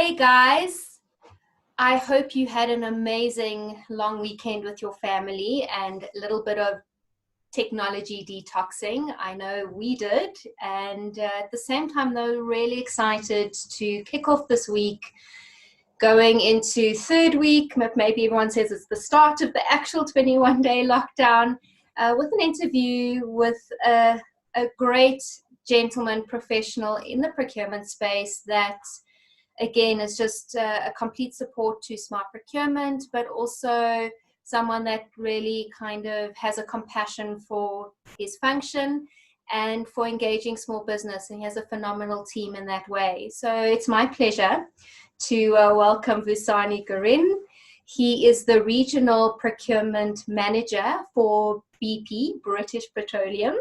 Hey guys, I hope you had an amazing long weekend with your family and a little bit of technology detoxing. I know we did, and at the same time though, really excited to kick off this week, going into third week, maybe everyone says it's the start of the actual 21-day lockdown, with an interview with a great gentleman professional in the procurement space that again is just a complete support to smart procurement, but also someone that really kind of has a compassion for his function and for engaging small business, and he has a phenomenal team in that way. So it's my pleasure to welcome Vusani Gurrine. He is the Regional Procurement Manager for BP, British Petroleum,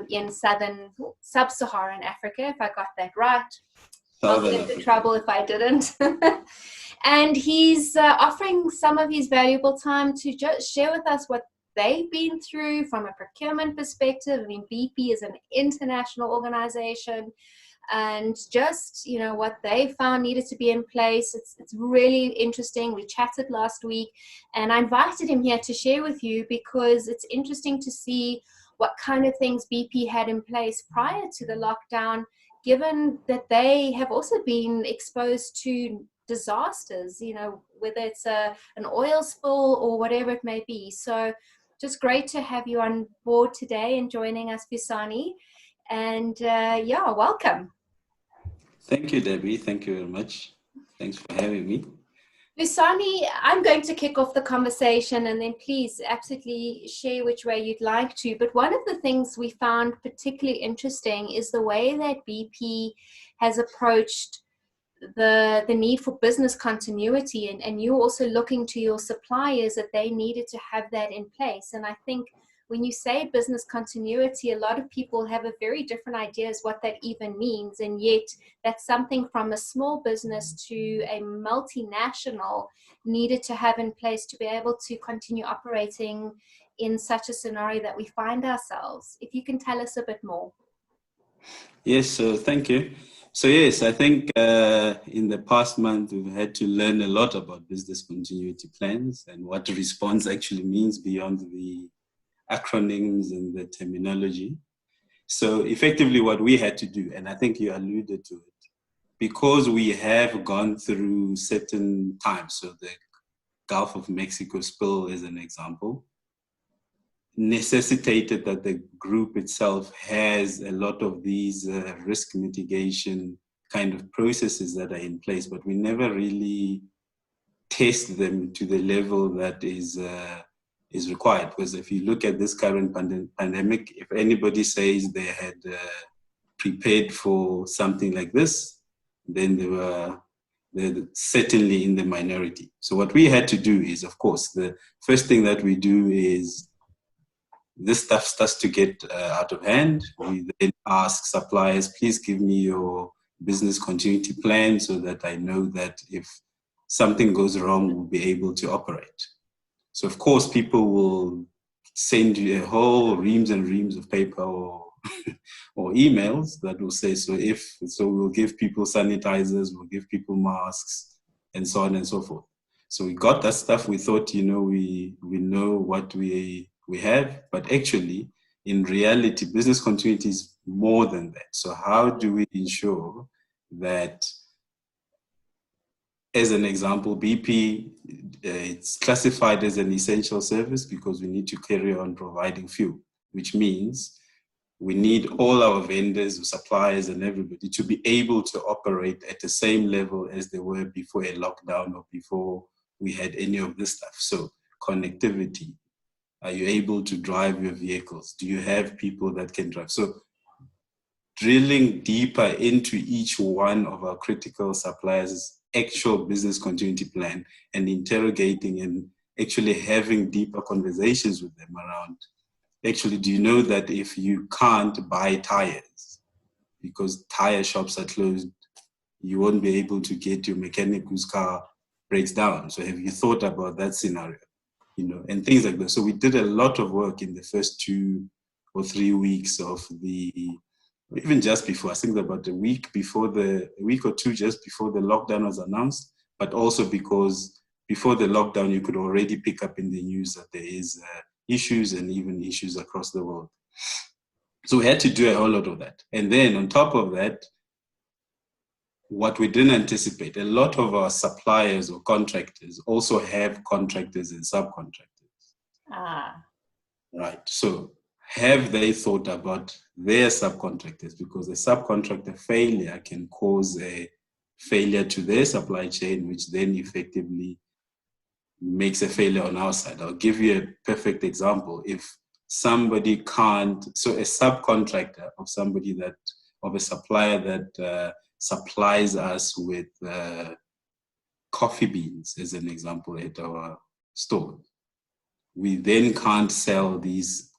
in Sub-Saharan Africa, if I got that right. I'll get into trouble if I didn't. And he's offering some of his valuable time to just share with us what they've been through from a procurement perspective. I mean, BP is an international organization, and just, you know, what they found needed to be in place. It's really interesting. We chatted last week, and I invited him here to share with you because it's interesting to see what kind of things BP had in place prior to the lockdown, given that they have also been exposed to disasters, you know, whether it's an oil spill or whatever it may be. So just great to have you on board today and joining us, Vusani. And yeah, welcome. Thank you, Debbie. Thank you very much. Thanks for having me. Vusani, I'm going to kick off the conversation and then please absolutely share which way you'd like to. But one of the things we found particularly interesting is the way that BP has approached the need for business continuity, and you also looking to your suppliers that they needed to have that in place. And I think when you say business continuity, a lot of people have a very different ideas what that even means, and yet that's something from a small business to a multinational needed to have in place to be able to continue operating in such a scenario that we find ourselves. If you can tell us a bit more. Yes, so thank you. So yes, I think in the past month, we've had to learn a lot about business continuity plans and what response actually means beyond the acronyms and the terminology. So effectively what we had to do, and I think you alluded to it, because we have gone through certain times, so the Gulf of Mexico spill is an example, necessitated that the group itself has a lot of these risk mitigation kind of processes that are in place, but we never really test them to the level that is required. Because if you look at this current pandemic, if anybody says they had prepared for something like this, then they're certainly in the minority. So what we had to do is, of course, the first thing that we do is this stuff starts to get out of hand. We then ask suppliers, please give me your business continuity plan so that I know that if something goes wrong, we'll be able to operate. So of course, people will send you a whole reams and reams of paper or emails that will say, so we'll give people sanitizers, we'll give people masks, and so on and so forth. So we got that stuff. We thought, you know, we know what we have, but actually, in reality, business continuity is more than that. So how do we ensure that, as an example, BP, it's classified as an essential service because we need to carry on providing fuel, which means we need all our vendors, suppliers, and everybody to be able to operate at the same level as they were before a lockdown or before we had any of this stuff. So connectivity. Are you able to drive your vehicles? Do you have people that can drive? So drilling deeper into each one of our critical suppliers' actual business continuity plan and interrogating and actually having deeper conversations with them around, actually, do you know that if you can't buy tires because tire shops are closed, you won't be able to get your mechanic whose car breaks down? So have you thought about that scenario? You know, and things like that. So we did a lot of work in the first 2 or 3 weeks of the even just before, I think about a week or two just before the lockdown was announced, but also because before the lockdown, you could already pick up in the news that there is issues and even issues across the world. So we had to do a whole lot of that. And then on top of that, what we didn't anticipate, a lot of our suppliers or contractors also have contractors and subcontractors. Right. So have they thought about their subcontractors? Because a subcontractor failure can cause a failure to their supply chain, which then effectively makes a failure on our side. I'll give you a perfect example. If somebody can't, so a subcontractor of a supplier that supplies us with coffee beans, as an example, at our store, we then can't sell these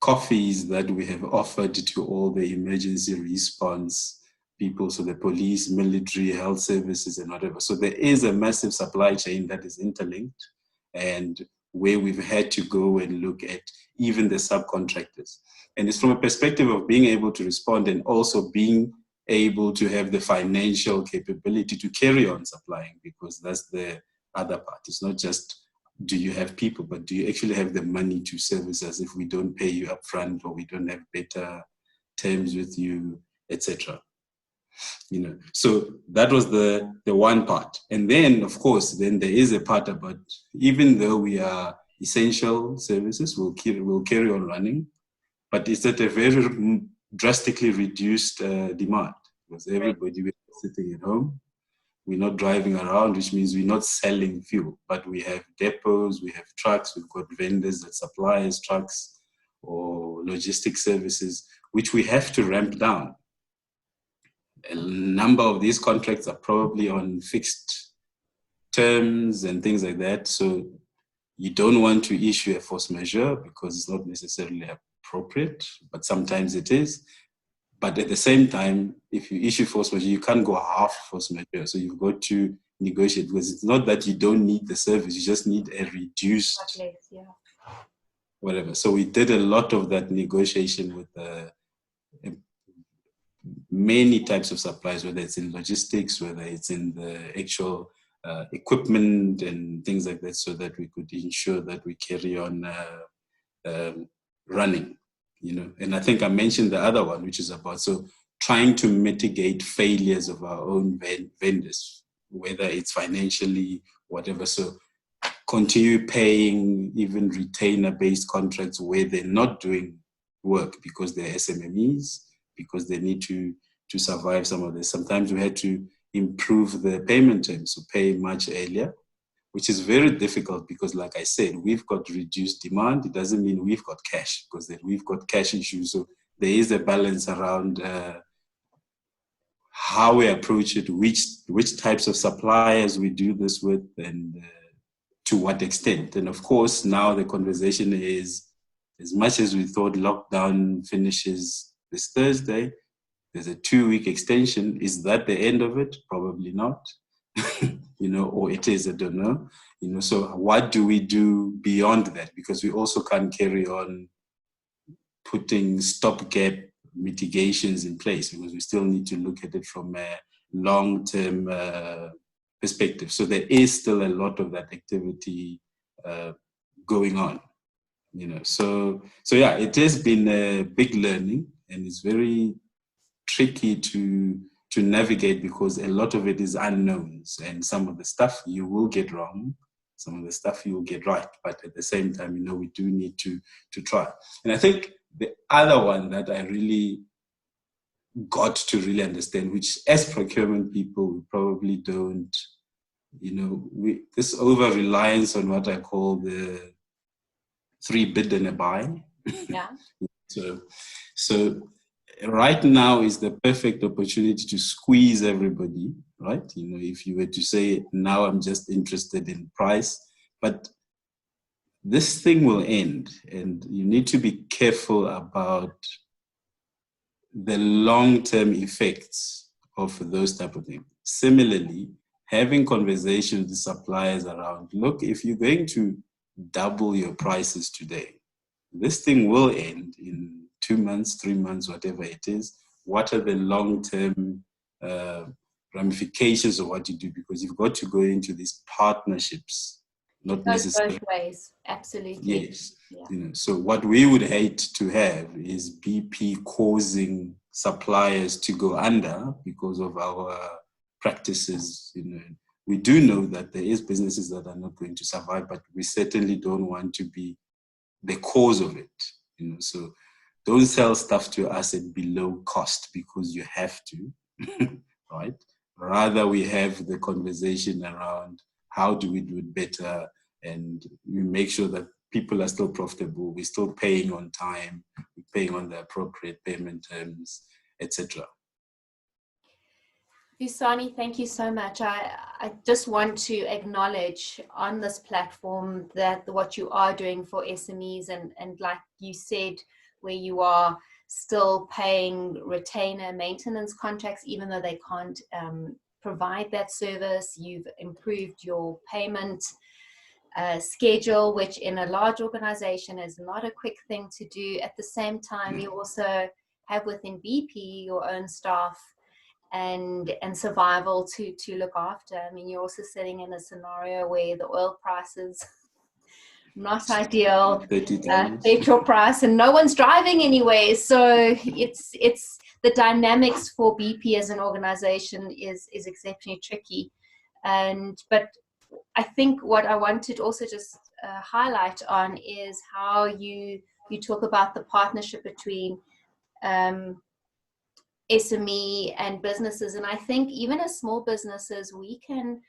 coffees that we have offered to all the emergency response people, so the police, military, health services, and whatever. So there is a massive supply chain that is interlinked, and where we've had to go and look at even the subcontractors. And it's from a perspective of being able to respond and also being able to have the financial capability to carry on supplying, because that's the other part. It's not just do you have people, but do you actually have the money to service us if we don't pay you upfront or we don't have better terms with you, etc. You know, so that was the one part. And then, of course, then there is a part about, even though we are essential services, we'll carry on running, but it's at a very drastically reduced demand, because everybody was sitting at home. We're not driving around, which means we're not selling fuel, but we have depots, we have trucks, we've got vendors that supply us trucks or logistic services, which we have to ramp down. A number of these contracts are probably on fixed terms and things like that. So you don't want to issue a force majeure because it's not necessarily appropriate, but sometimes it is. But at the same time, if you issue force majeure, you can't go half force majeure. So you've got to negotiate, because it's not that you don't need the service, you just need a reduced whatever. So we did a lot of that negotiation with many types of suppliers, whether it's in logistics, whether it's in the actual equipment and things like that, so that we could ensure that we carry on running. You know, and I think I mentioned the other one, which is about trying to mitigate failures of our own vendors, whether it's financially, whatever. So continue paying even retainer-based contracts where they're not doing work because they're SMMEs, because they need to survive some of this. Sometimes we had to improve the payment terms, so pay much earlier, which is very difficult because, like I said, we've got reduced demand. It doesn't mean we've got cash, because then we've got cash issues. So there is a balance around how we approach it, which types of suppliers we do this with, and to what extent. And of course, now the conversation is, as much as we thought lockdown finishes this Thursday, there's a 2-week extension. Is that the end of it? Probably not. You know, or it is, I don't know. You know, so what do we do beyond that? Because we also can't carry on putting stopgap mitigations in place, because we still need to look at it from a long-term perspective. So there is still a lot of that activity going on. You know, so yeah, it has been a big learning, and it's very tricky to navigate, because a lot of it is unknowns, and some of the stuff you will get wrong, some of the stuff you will get right, but at the same time, you know, we do need to try. And I think the other one that I really got to really understand, which as procurement people we probably don't, you know, this over-reliance on what I call the 3 bid and a buy. Yeah. So right now is the perfect opportunity to squeeze everybody, right? You know, if you were to say, now I'm just interested in price, but this thing will end, and you need to be careful about the long-term effects of those type of things. Similarly, having conversations with suppliers around, look, if you're going to double your prices today, this thing will end in 2 months, 3 months, whatever it is. what are the long-term ramifications of what you do, because you've got to go into these partnerships, not It goes necessarily. both ways, absolutely. Yes. Yeah. You know, so what we would hate to have is BP causing suppliers to go under because of our practices. You know, we do know that there is businesses that are not going to survive, but we certainly don't want to be the cause of it. You know, so don't sell stuff to us at below cost because you have to, right? Rather, we have the conversation around how do we do it better, and we make sure that people are still profitable, we're still paying on time, we're paying on the appropriate payment terms, etc. Vusani, thank you so much. I just want to acknowledge on this platform that what you are doing for SMEs, and like you said, where you are still paying retainer maintenance contracts, even though they can't provide that service. You've improved your payment schedule, which in a large organization is not a quick thing to do. At the same time, you also have within BP your own staff and survival to look after. I mean, you're also sitting in a scenario where the oil prices not ideal, petrol price, and no one's driving anyway. So it's the dynamics for BP as an organization is exceptionally tricky. But I think what I wanted also just highlight on is how you talk about the partnership between SME and businesses. And I think even as small businesses, we can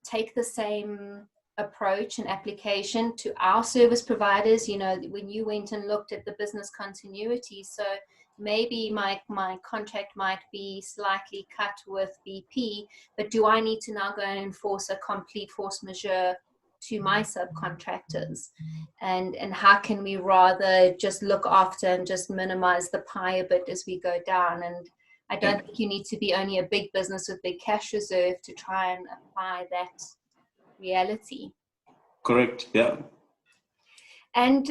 take the same approach and application to our service providers. You know, when you went and looked at the business continuity, so maybe my contract might be slightly cut with BP, but do I need to now go and enforce a complete force majeure to my subcontractors? And how can we rather just look after and just minimize the pie a bit as we go down? And I don't think you need to be only a big business with big cash reserve to try and apply that reality. Correct, yeah. And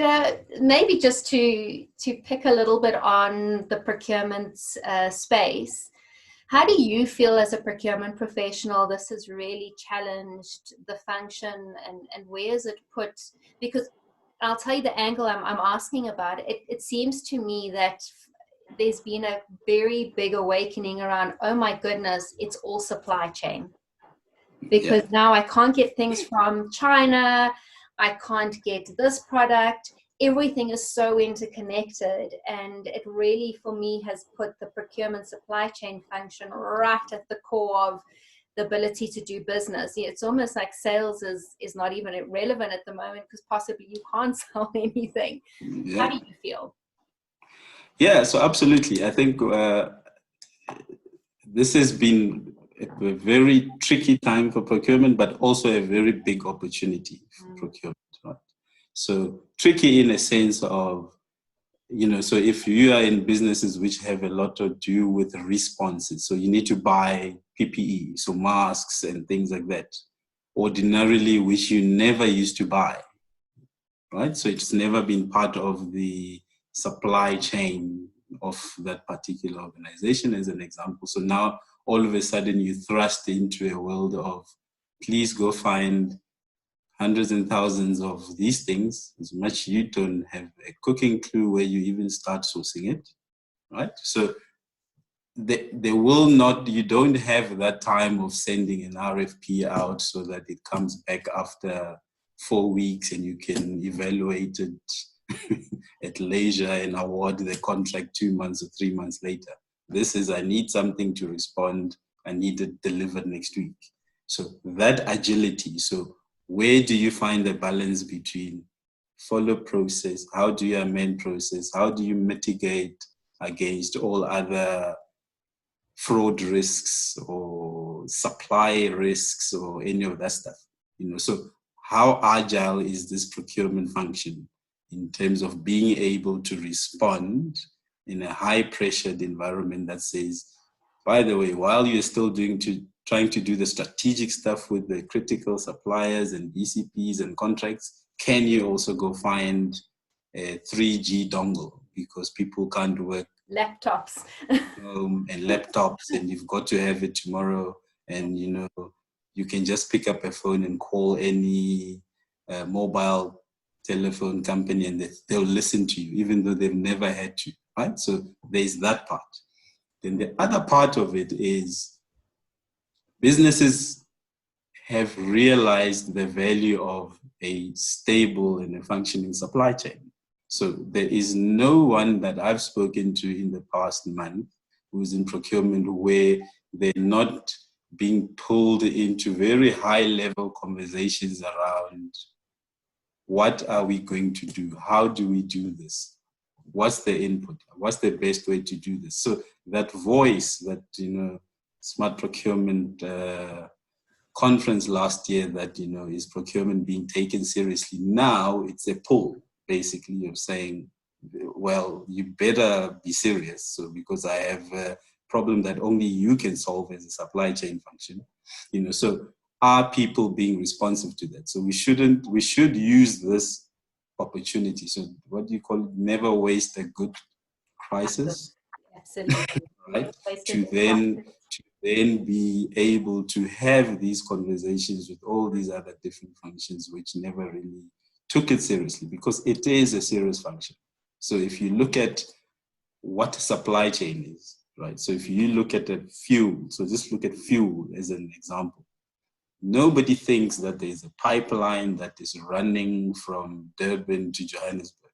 maybe just to pick a little bit on the procurement space, how do you feel as a procurement professional this has really challenged the function, and where is it put? Because I'll tell you the angle I'm asking about. It seems to me that there's been a very big awakening around, oh my goodness, it's all supply chain. Because now I can't get things from China, I can't get this product. Everything is so interconnected, and it really, for me, has put the procurement supply chain function right at the core of the ability to do business. It's almost like sales is not even relevant at the moment because possibly you can't sell anything. Yeah. How do you feel? Yeah, so absolutely. I think this has been a very tricky time for procurement, but also a very big opportunity for procurement. Right? So tricky in a sense of, you know, so if you are in businesses which have a lot to do with responses, so you need to buy PPE, so masks and things like that, ordinarily, which you never used to buy, right? So it's never been part of the supply chain of that particular organization, as an example. So now all of a sudden you thrust into a world of, please go find hundreds and thousands of these things, as much you don't have a cooking clue where you even start sourcing it, right? So they will not, you don't have that time of sending an RFP out so that it comes back after 4 weeks and you can evaluate it at leisure and award the contract 2 months or 3 months later. This is, I need something to respond, I need it delivered next week. So that agility, so where do you find the balance between follow process, how do you amend process, how do you mitigate against all other fraud risks or supply risks or any of that stuff, you know? So how agile is this procurement function in terms of being able to respond in a high pressured environment that says, by the way, while you're still trying to do the strategic stuff with the critical suppliers and BCPs and contracts, can you also go find a 3G dongle because people can't work Laptops. And laptops, and you've got to have it tomorrow, and you can just pick up a phone and call any mobile telephone company, and they'll listen to you even though they've never had to, right? So there's that part. Then the other part of it is businesses have realized the value of a stable and a functioning supply chain. So there is no one that I've spoken to in the past month who's in procurement where they're not being pulled into very high level conversations around what are we going to do? How do we do this? What's the input? What's the best way to do this? So that voice that, smart procurement conference last year that, is procurement being taken seriously. Now it's a pull basically of saying, well, you better be serious. So because I have a problem that only you can solve as a supply chain function, so are people being responsive to that? So we should use this opportunity. So what do you call it? Never waste a good crisis. Absolutely. Right? To then be able to have these conversations with all these other different functions which never really took it seriously, because it is a serious function. So if you look at what supply chain is, right? So if you look at the fuel, so just look at fuel as an example. Nobody thinks that there's a pipeline that is running from Durban to Johannesburg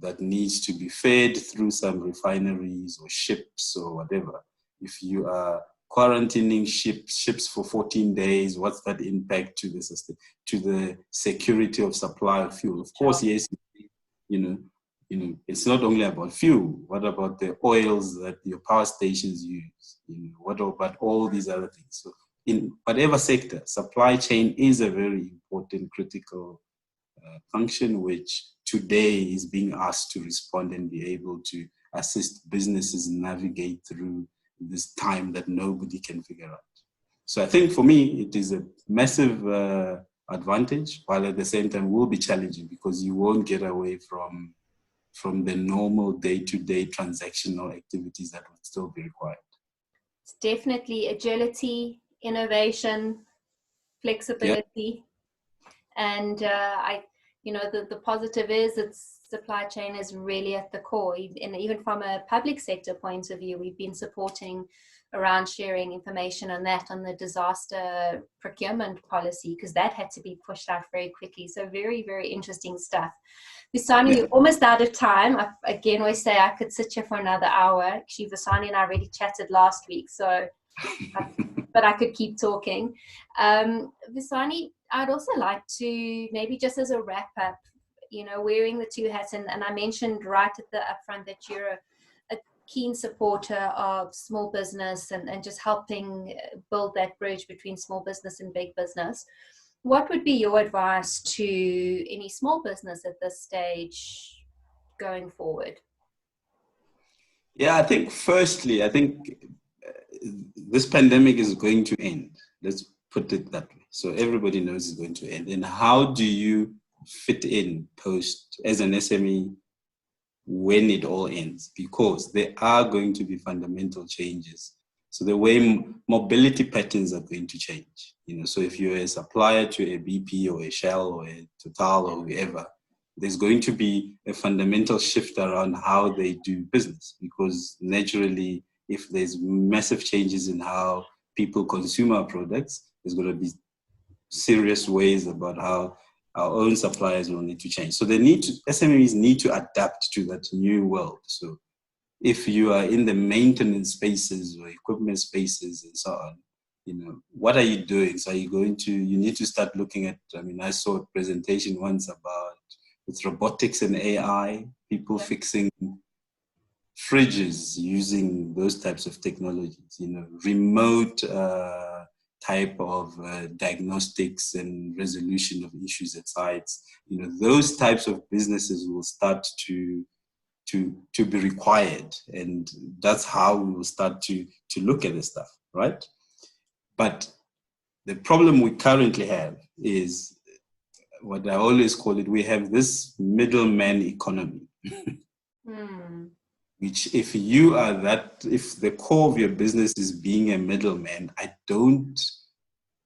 that needs to be fed through some refineries or ships or whatever. If you are quarantining ships for 14 days, what's that impact to the system, to the security of supply of fuel? Of course, yes, it's not only about fuel. What about the oils that your power stations use? What about all these other things? So in whatever sector, supply chain is a very important, critical function, which today is being asked to respond and be able to assist businesses navigate through this time that nobody can figure out. So I think for me, it is a massive advantage, while at the same time will be challenging because you won't get away from the normal day-to-day transactional activities that would still be required. It's definitely agility, innovation, flexibility. And the positive is it's supply chain is really at the core. And even from a public sector point of view, we've been supporting around sharing information on that, on the disaster procurement policy, because that had to be pushed out very quickly. So very, very interesting stuff. Vusani, we're almost out of time. I again always say I could sit here for another hour. Actually, Vusani and I already chatted last week, but I could keep talking. Vusani, I'd also like to maybe just as a wrap up, wearing the two hats, and I mentioned right at the upfront that you're a keen supporter of small business and just helping build that bridge between small business and big business. What would be your advice to any small business at this stage going forward? Yeah, I think firstly, this pandemic is going to end. Let's put it that way. So everybody knows it's going to end. And how do you fit in post as an SME when it all ends? Because there are going to be fundamental changes. So the way mobility patterns are going to change. So if you're a supplier to a BP or a Shell or a Total or whoever, there's going to be a fundamental shift around how they do business, because naturally, if there's massive changes in how people consume our products, there's going to be serious ways about how our own suppliers will need to change. So SMEs need to adapt to that new world. So if you are in the maintenance spaces or equipment spaces and so on, what are you doing? So you need to start looking at, I saw a presentation once about with robotics and AI, people fixing fridges using those types of technologies, remote type of diagnostics and resolution of issues at sites. Those types of businesses will start to be required, and that's how we will start to look at this stuff, right? But the problem we currently have is what I always call it, we have this middleman economy. which if you are that, if the core of your business is being a middleman, I don't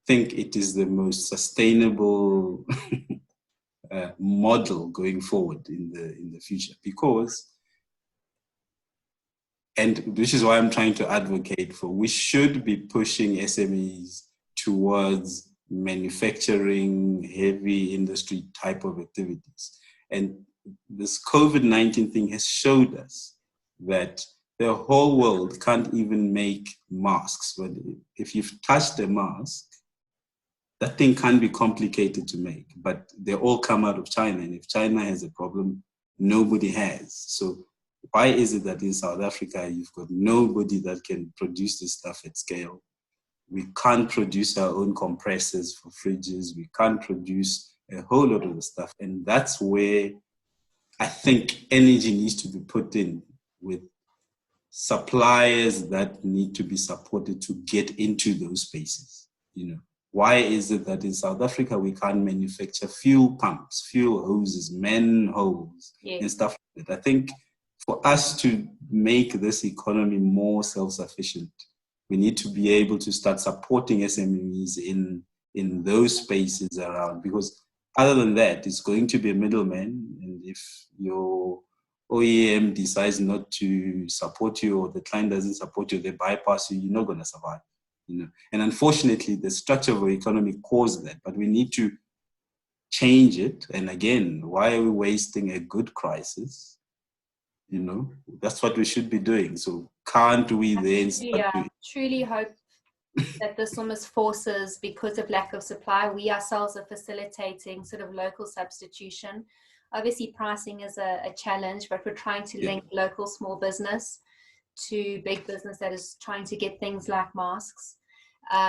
think it is the most sustainable model going forward in the future, because, and this is why I'm trying to advocate for, we should be pushing SMEs towards manufacturing, heavy industry type of activities. And this COVID-19 thing has showed us that the whole world can't even make masks. But if you've touched a mask, that thing can be complicated to make, but they all come out of China. And if China has a problem, nobody has. So why is it that in South Africa, you've got nobody that can produce this stuff at scale? We can't produce our own compressors for fridges. We can't produce a whole lot of the stuff. And that's where I think energy needs to be put in, with suppliers that need to be supported to get into those spaces. You know, why is it that in South Africa we can't manufacture fuel pumps, fuel hoses, manholes, and stuff like that? I think for us to make this economy more self-sufficient, we need to be able to start supporting SMEs in those spaces around, because other than that, it's going to be a middleman. And if your OEM decides not to support you, or the client doesn't support you, they bypass you, you're not going to survive. You know? And unfortunately, the structure of our economy caused that, but we need to change it. And again, why are we wasting a good crisis? You know, that's what we should be doing. So can't we then start I truly hope that this almost forces, because of lack of supply, we ourselves are facilitating sort of local substitution. Obviously, pricing is a challenge, but we're trying to link local small business to big business that is trying to get things like masks.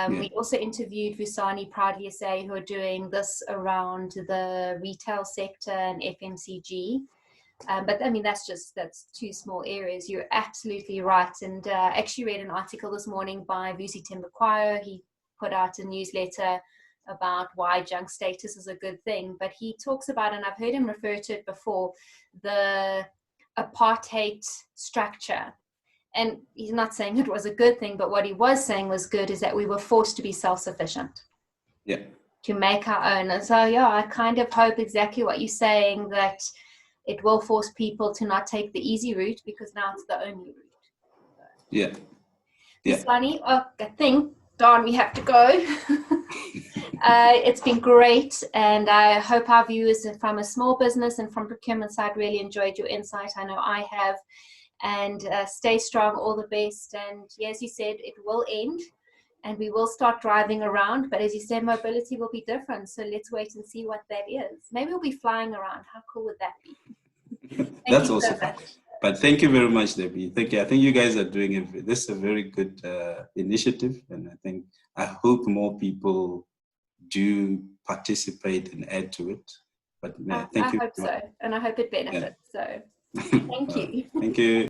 We also interviewed Vusani Proudly SA, who are doing this around the retail sector and FMCG. But I mean, that's two small areas. You're absolutely right. And I actually read an article this morning by Vusi Timbakwaya. He put out a newsletter about why junk status is a good thing. But he talks about, and I've heard him refer to it before, the apartheid structure. And he's not saying it was a good thing, but what he was saying was good is that we were forced to be self-sufficient. Yeah. To make our own. And so, I kind of hope exactly what you're saying, that it will force people to not take the easy route, because now it's the only route. Yeah. Vusani, I think, Don, we have to go. It's been great, and I hope our viewers from a small business and from procurement side really enjoyed your insight. I know I have. And stay strong, all the best. And as you said, it will end and we will start driving around. But as you said, mobility will be different. So let's wait and see what that is. Maybe we'll be flying around. How cool would that be? That's also fun. But thank you very much, Debbie. Thank you. I think you guys are doing this is a very good initiative. And I hope more people do participate and add to it. But thank you. I hope so. And I hope it benefits. So thank you. Thank you.